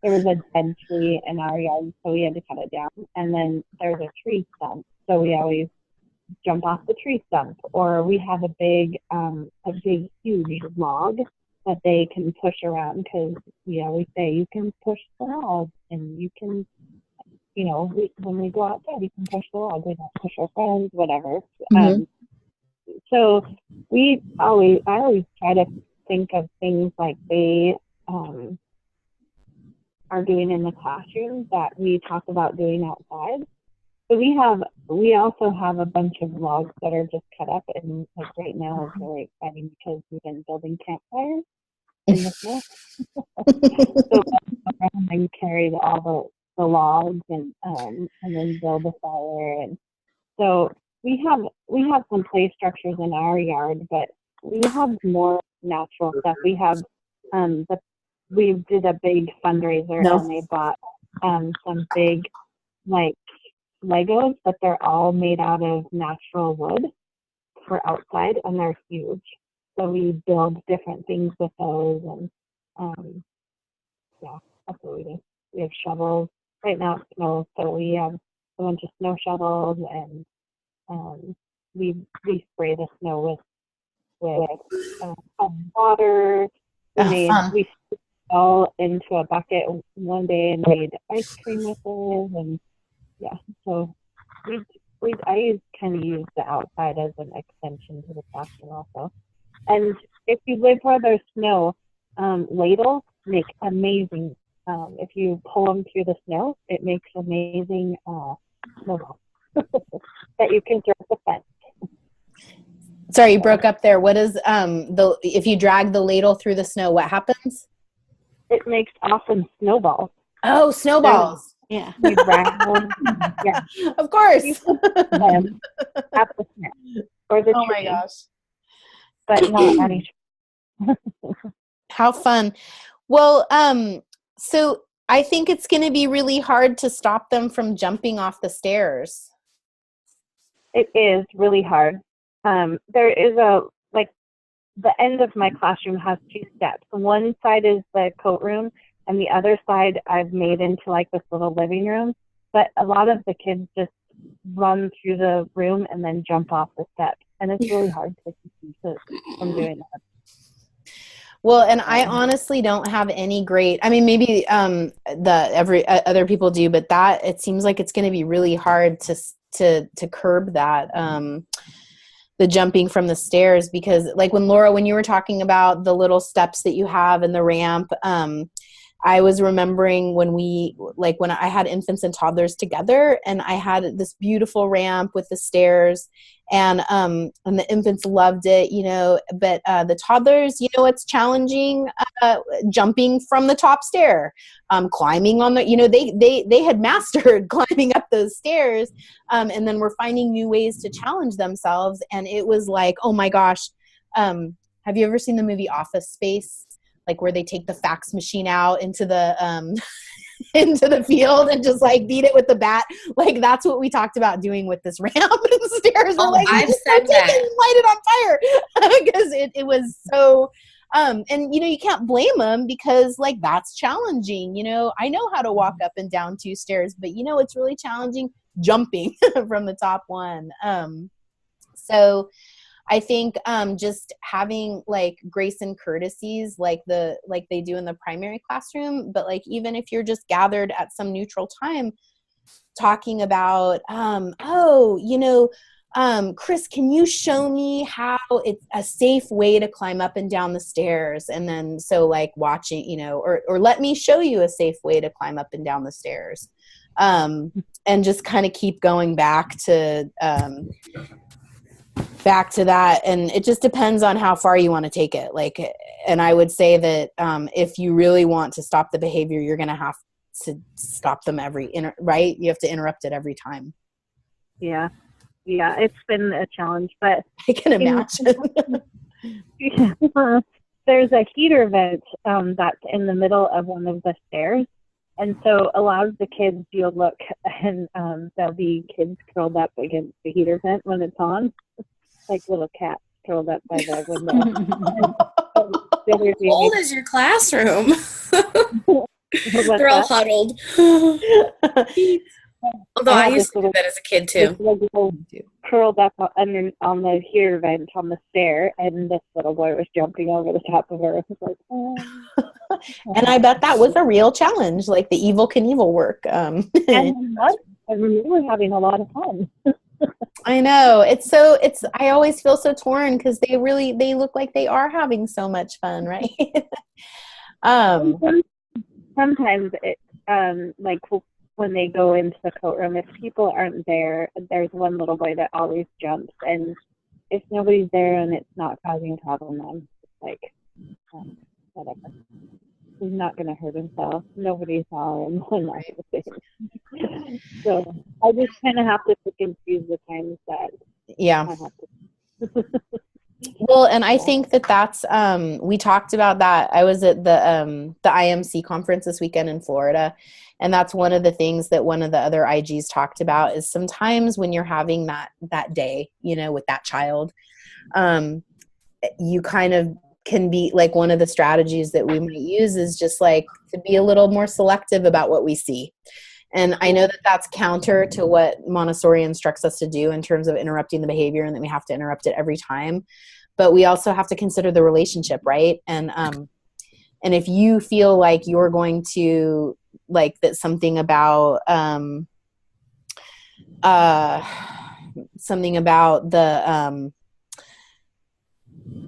there was a dead tree in our yard, so we had to cut it down. And then there's a tree stump, so we always jump off the tree stump. Or we have a big huge log that they can push around, because we always say you can push the log, and you can, when we go outside, you can push the log. We don't push our friends, whatever. So I always try to think of things like they are doing in the classroom that we talk about doing outside. So we also have a bunch of logs that are just cut up, and like right now it's very exciting because we've been building campfires. in the snow. So and carried all the logs and then build a fire. And so we have some play structures in our yard, but we have more natural stuff. We have we did a big fundraiser and they bought some big like Legos, but they're all made out of natural wood for outside, and they're huge. So we build different things with those, and yeah, that's what we do. We have shovels. Right now it snows, so we have a bunch of snow shovels, and we spray the snow with water. We scooped it all into a bucket one day and made ice cream with it, and yeah, so I kind of use the outside as an extension to the classroom also. And if you live where there's snow, ladles make amazing. If you pull them through the snow, it makes amazing snowballs that you can throw at the fence. Sorry, you broke up there. What is if you drag the ladle through the snow, what happens? It makes awesome snowballs. Oh, snowballs. Yeah. You drag them, yeah. Of course. You put them at the snow or the Oh tree, my gosh. but not on each. How fun. Well, so I think it's going to be really hard to stop them from jumping off the stairs. It is really hard. There is the end of my classroom has two steps. One side is the coat room, and the other side I've made into like this little living room. But a lot of the kids just run through the room and then jump off the steps, and it's really hard to keep them from doing that. Well, and I honestly don't have any great, I mean, maybe other people do, but that it seems like it's going to be really hard to curb that, the jumping from the stairs, because like when you were talking about the little steps that you have in the ramp, I was remembering when I had infants and toddlers together, and I had this beautiful ramp with the stairs, and the infants loved it, but the toddlers, it's challenging, jumping from the top stair, climbing on the, they had mastered climbing up those stairs, and then we're finding new ways to challenge themselves. And it was like, oh my gosh, have you ever seen the movie Office Space? Like where they take the fax machine out into the into the field and just like beat it with the bat. Like that's what we talked about doing with this ramp and stairs. We're like, I've said that. Light it on fire because it was so. And you can't blame them because like that's challenging. I know how to walk up and down 2 stairs, but it's really challenging jumping from the top one. So I think just having like grace and courtesies like they do in the primary classroom, but like even if you're just gathered at some neutral time talking about, Chris, can you show me how it's a safe way to climb up and down the stairs? And then so like watching, or let me show you a safe way to climb up and down the stairs. And just kind of keep going back to that, and it just depends on how far you want to take it. Like, and I would say that if you really want to stop the behavior, you're going to have to stop them right? You have to interrupt it every time. Yeah, it's been a challenge, but I can imagine. There's a heater vent that's in the middle of one of the stairs, and so a lot of the kids, you'll look and there'll be kids curled up against the heater vent when it's on. Like little cats curled up by the window. How old is your classroom? They're all huddled. Although I used to do that as a kid too. Curled up on the heater vent on the stair, and this little boy was jumping over the top of her. It was like, oh. And I bet that was a real challenge, like the Evel Knievel work. And I remember having a lot of fun. I know. I always feel so torn because they look like they are having so much fun, right? Sometimes it, like when they go into the coat room, if people aren't there, there's one little boy that always jumps, and if nobody's there and it's not causing a problem, then it's like, whatever. He's not going to hurt himself. Nobody saw him when that happened. So I just kind of have to pick and choose the times that Yeah. I have to. Well, and I think that that's, we talked about that. I was at the IMC conference this weekend in Florida. And that's one of the things that one of the other IGs talked about is sometimes when you're having that day, you know, with that child, you kind of can be like, one of the strategies that we might use is just like to be a little more selective about what we see. And I know that that's counter to what Montessori instructs us to do in terms of interrupting the behavior and that we have to interrupt it every time. But we also have to consider the relationship, right? And if you feel like you're going to like that something about the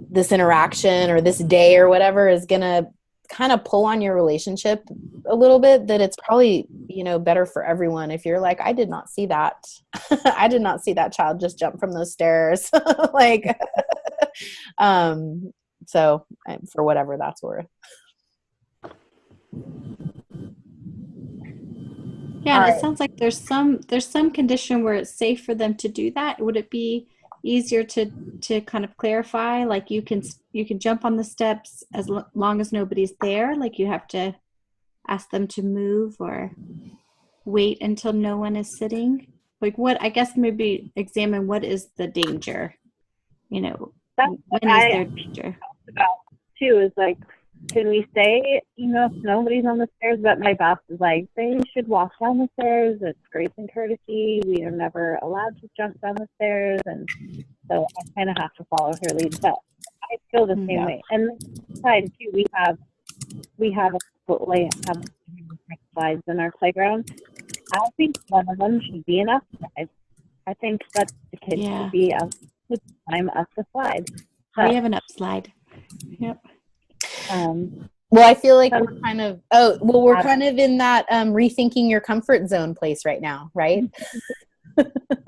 this interaction or this day or whatever is going to kind of pull on your relationship a little bit, that it's probably, you know, better for everyone if you're like, I did not see that. I did not see that child just jump from those stairs. Like, so for whatever that's worth. Yeah, and it sounds like there's some condition where it's safe for them to do that. Would it be easier to kind of clarify, like you can jump on the steps as long as nobody's there, like you have to ask them to move or wait until no one is sitting? Like what, I guess maybe examine what is the danger, you know, That's when what is there danger? about too, is like, can we say, you know, if nobody's on the stairs, but my boss is like, they should walk down the stairs. It's grace and courtesy. We are never allowed to jump down the stairs. And so I kind of have to follow her lead. But I feel the same way. And besides, too, we have slides in our playground. I think one of them should be an up slide. I think that the kids should be able to climb up the slide. But, we have an up slide. Yep. Well, I feel like we're kind of in that rethinking your comfort zone place right now, right?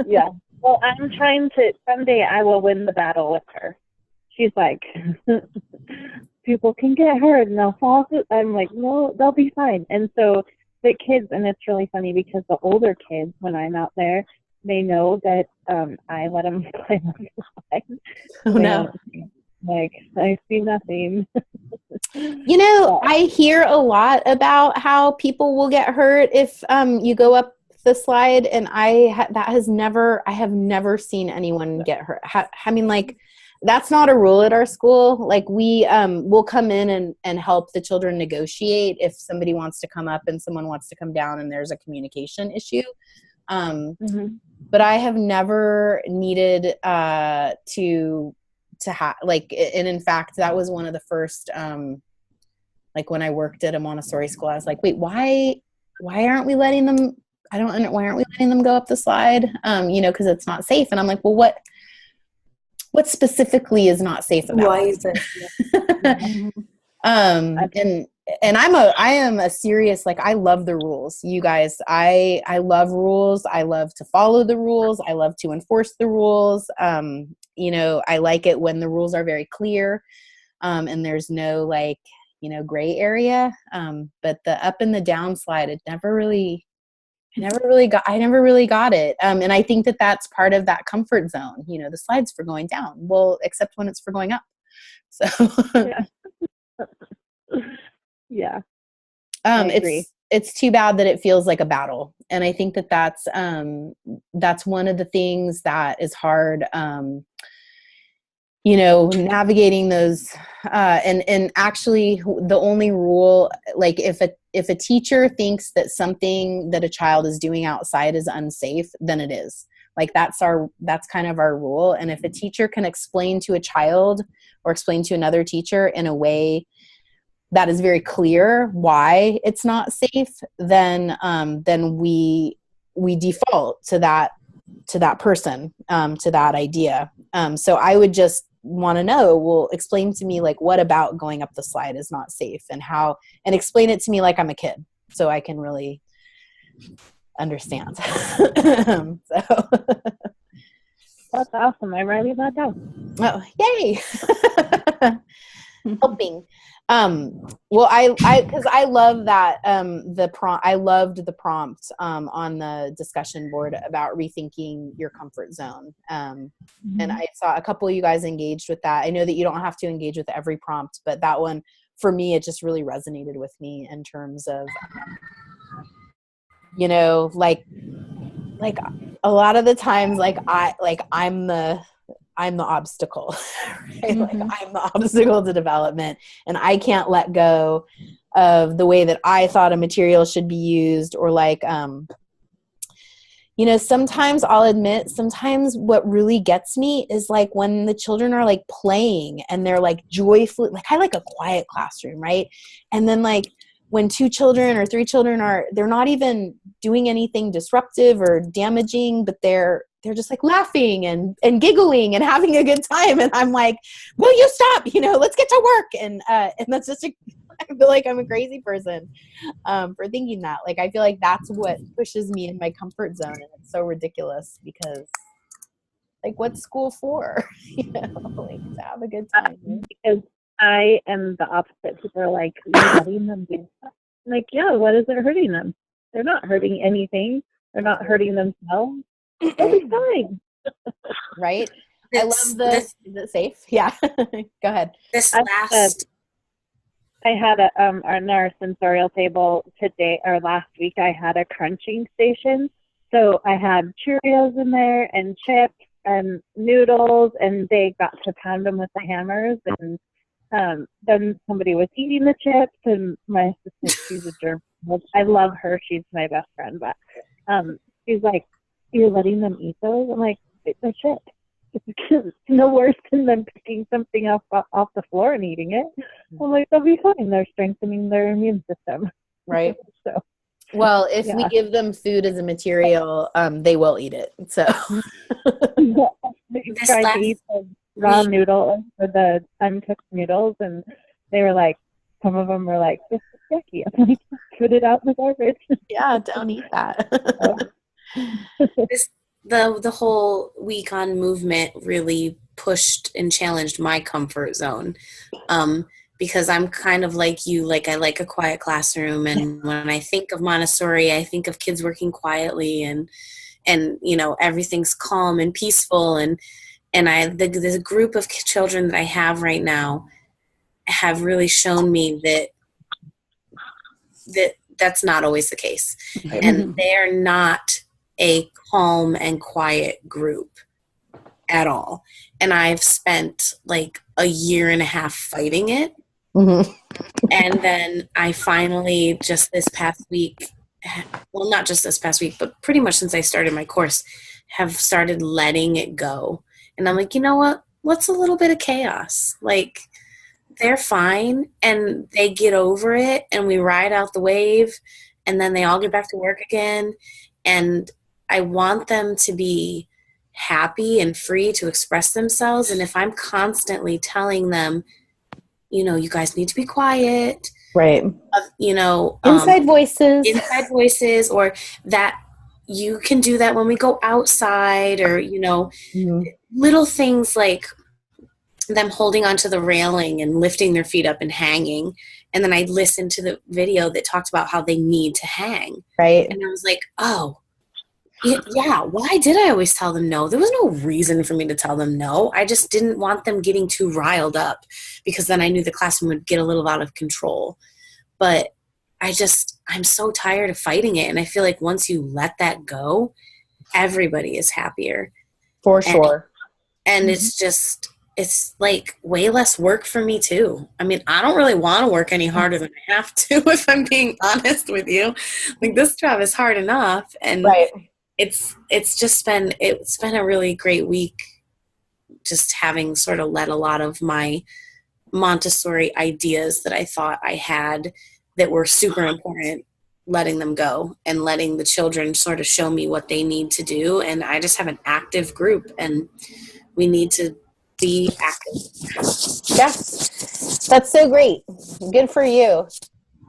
Yeah. Well, I'm trying to, someday I will win the battle with her. She's like, people can get hurt and they'll fall through. I'm like, no, they'll be fine. And so the kids, and it's really funny because the older kids, when I'm out there, they know that I let them play on the slide. Oh, no. Like, I see nothing. You know, I hear a lot about how people will get hurt if you go up the slide, and I have never seen anyone get hurt. I mean, like, that's not a rule at our school. Like, we will come in and help the children negotiate if somebody wants to come up and someone wants to come down and there's a communication issue. But I have never needed to have, like, and in fact, that was one of the first, like when I worked at a Montessori school, I was like, wait, why aren't we letting them, why aren't we letting them go up the slide? You know, cause it's not safe. And I'm like, well, what specifically is not safe about Why it? is it? And I am a serious, like, I love the rules, you guys. I love rules. I love to follow the rules. I love to enforce the rules. You know, I like it when the rules are very clear, and there's no, like, you know, gray area. But the up and the down slide, I never really got it. And I think that that's part of that comfort zone. You know, the slide's for going down. Well, except when it's for going up. So yeah. I agree. It's too bad that it feels like a battle. And I think that that's one of the things that is hard, you know, navigating those, and actually the only rule, like if a teacher thinks that something that a child is doing outside is unsafe, then it is. Like, that's kind of our rule. And if a teacher can explain to a child or explain to another teacher in a way that is very clear why it's not safe, then we default to that person, to that idea. So I would just want to know, well, explain to me, like, what about going up the slide is not safe, and how, and explain it to me like I'm a kid so I can really understand. So. That's awesome. I'm writing that down. Oh, yay. helping. Well, because I love that, the prompt, I loved the prompt, on the discussion board about rethinking your comfort zone. And I saw a couple of you guys engaged with that. I know that you don't have to engage with every prompt, but that one, for me, it just really resonated with me in terms of, like a lot of the times, I'm the obstacle, right? Like I'm the obstacle to development, and I can't let go of the way that I thought a material should be used, or sometimes I'll admit, sometimes what really gets me is like when the children are like playing and they're like joyful, like I like a quiet classroom, right? And then like when 2 children or 3 children they're not even doing anything disruptive or damaging, but they're just like laughing and giggling and having a good time. And I'm like, will you stop? Let's get to work. And that's just, I feel like I'm a crazy person for thinking that. Like, I feel like that's what pushes me in my comfort zone. And it's so ridiculous because like, what's school for? Like to have a good time. Because I am the opposite. People are like, you're letting them do stuff. I'm like, yeah, what is it hurting them? They're not hurting anything. They're not hurting themselves. They'll be fine. Right? I love is it safe? Yeah. Go ahead. I had on our sensorial table today, or last week, I had a crunching station. So I had Cheerios in there and chips and noodles, and they got to pound them with the hammers. And then somebody was eating the chips, and my assistant, she's a germ. I love her. She's my best friend. But she's like, you're letting them eat those? I'm like, they're chips. It's no worse than them picking something off the floor and eating it. I'm like, they'll be fine. They're strengthening their immune system. Right. So, well, if we give them food as a material, they will eat it. So they tried to eat the raw noodle or the uncooked noodles, and they were like, some of them were like, this is yucky. I'm like, put it out in the garbage. Yeah, don't eat that. The whole week on movement really pushed and challenged my comfort zone, because I'm kind of like you. Like I like a quiet classroom, and when I think of Montessori, I think of kids working quietly, and everything's calm and peaceful, and the group of children that I have right now have really shown me that's not always the case, and they're not a calm and quiet group at all. And I've spent like a year and a half fighting it. And then I finally, just this past week, well, not just this past week, but pretty much since I started my course, have started letting it go. And I'm like, you know what? What's a little bit of chaos? Like, they're fine, and they get over it, and we ride out the wave, and then they all get back to work again. And I want them to be happy and free to express themselves. And if I'm constantly telling them, you guys need to be quiet, right? Inside voices, or that you can do that when we go outside, or, little things like them holding onto the railing and lifting their feet up and hanging. And then I listened to the video that talked about how they need to hang. Right. And I was like, oh, yeah, why did I always tell them no? There was no reason for me to tell them no. I just didn't want them getting too riled up, because then I knew the classroom would get a little out of control. But I'm so tired of fighting it. And I feel like once you let that go, everybody is happier. For sure. And it's like way less work for me too. I mean, I don't really want to work any harder than I have to, if I'm being honest with you. Like, this job is hard enough. And right. It's been a really great week, just having sort of let a lot of my Montessori ideas that I thought I had that were super important, letting them go and letting the children sort of show me what they need to do. And I just have an active group, and we need to be active. Yes, that's so great. Good for you.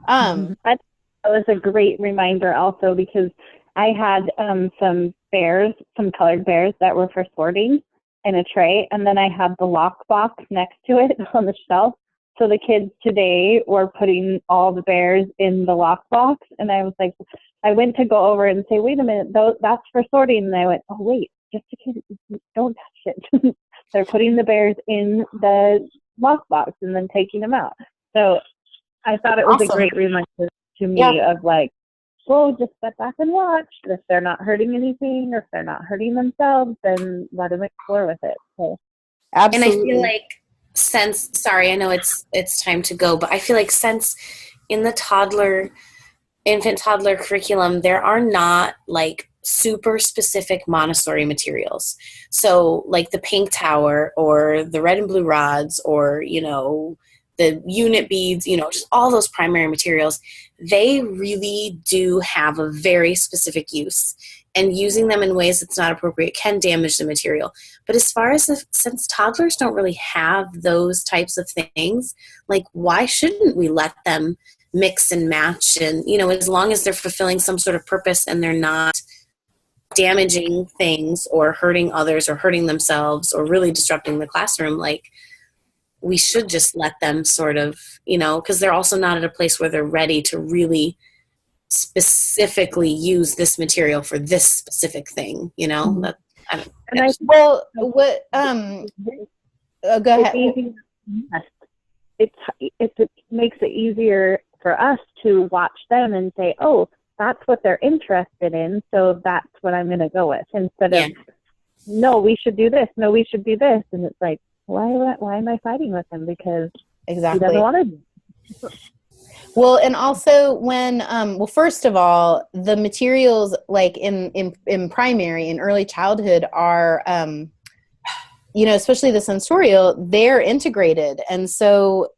That was a great reminder also, because I had some colored bears that were for sorting in a tray, and then I had the lock box next to it on the shelf so the kids today were putting all the bears in the lockbox, and I was like, I went to go over and say, wait a minute, that's for sorting. And I went, oh wait, just in case, don't touch it. They're putting the bears in the lockbox and then taking them out. So I thought it was a great reminder to me of like, well, just step back and watch. If they're not hurting anything, or if they're not hurting themselves, then let them explore with it. So, Absolutely. And I feel like sorry, I know it's time to go, but I feel like since in the infant toddler curriculum, there are not like super specific Montessori materials. So like the pink tower or the red and blue rods, or, the unit beads, just all those primary materials, they really do have a very specific use, and using them in ways that's not appropriate can damage the material. But as far as since toddlers don't really have those types of things, like why shouldn't we let them mix and match? And, as long as they're fulfilling some sort of purpose and they're not damaging things or hurting others or hurting themselves or really disrupting the classroom, like we should just let them sort of, because they're also not at a place where they're ready to really specifically use this material for this specific thing, Mm-hmm. That, I don't, and I well, what go ahead. It makes it easier for us to watch them and say, oh, that's what they're interested in, so that's what I'm going to go with, instead of, no, we should do this, no, we should do this. And it's like, why am I fighting with him? Because exactly. he doesn't want to do it. Well, and also when, first of all, the materials like in primary and early childhood are, especially the sensorial, they're integrated. And so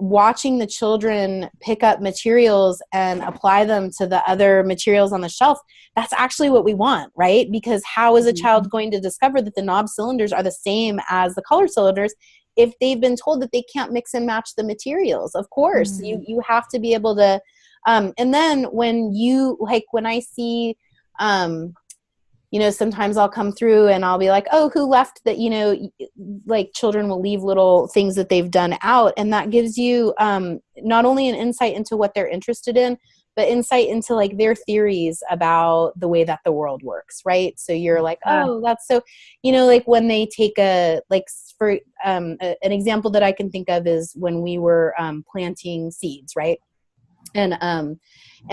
watching the children pick up materials and apply them to the other materials on the shelf, that's actually what we want, right? Because how is a child going to discover that the knob cylinders are the same as the color cylinders if they've been told that they can't mix and match the materials? Of course, you have to be able to, and then when I see, sometimes I'll come through and I'll be like, oh, who left that, like children will leave little things that they've done out. And that gives you not only an insight into what they're interested in, but insight into like their theories about the way that the world works. Right. So you're like, oh, that's so, like when they take an example that I can think of is when we were planting seeds. Right. And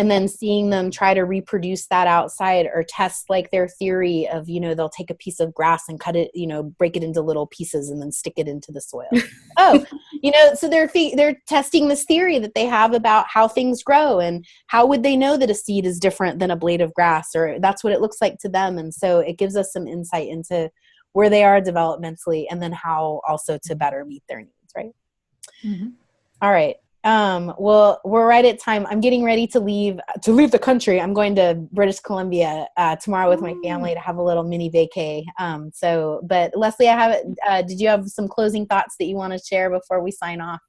then seeing them try to reproduce that outside, or test like their theory of, they'll take a piece of grass and cut it, break it into little pieces and then stick it into the soil. So they're testing this theory that they have about how things grow, and how would they know that a seed is different than a blade of grass, or that's what it looks like to them. And so it gives us some insight into where they are developmentally, and then how also to better meet their needs. Right. Mm-hmm. All right. Well, we're right at time. I'm getting ready to leave the country. I'm going to British Columbia tomorrow with my family to have a little mini vacay. But Leslie, did you have some closing thoughts that you want to share before we sign off?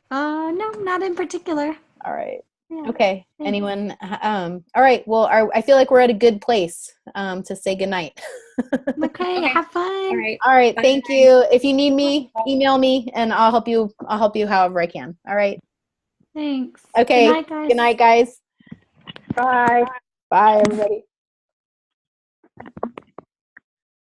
No, not in particular. All right. Yeah, okay. Thanks. Anyone? All right. Well, I feel like we're at a good place to say goodnight. Okay. Have fun. All right. Thank you. If you need me, email me and I'll help you however I can. All right. Thanks. Okay. Good night, guys. Good night, guys. Bye. Bye, everybody.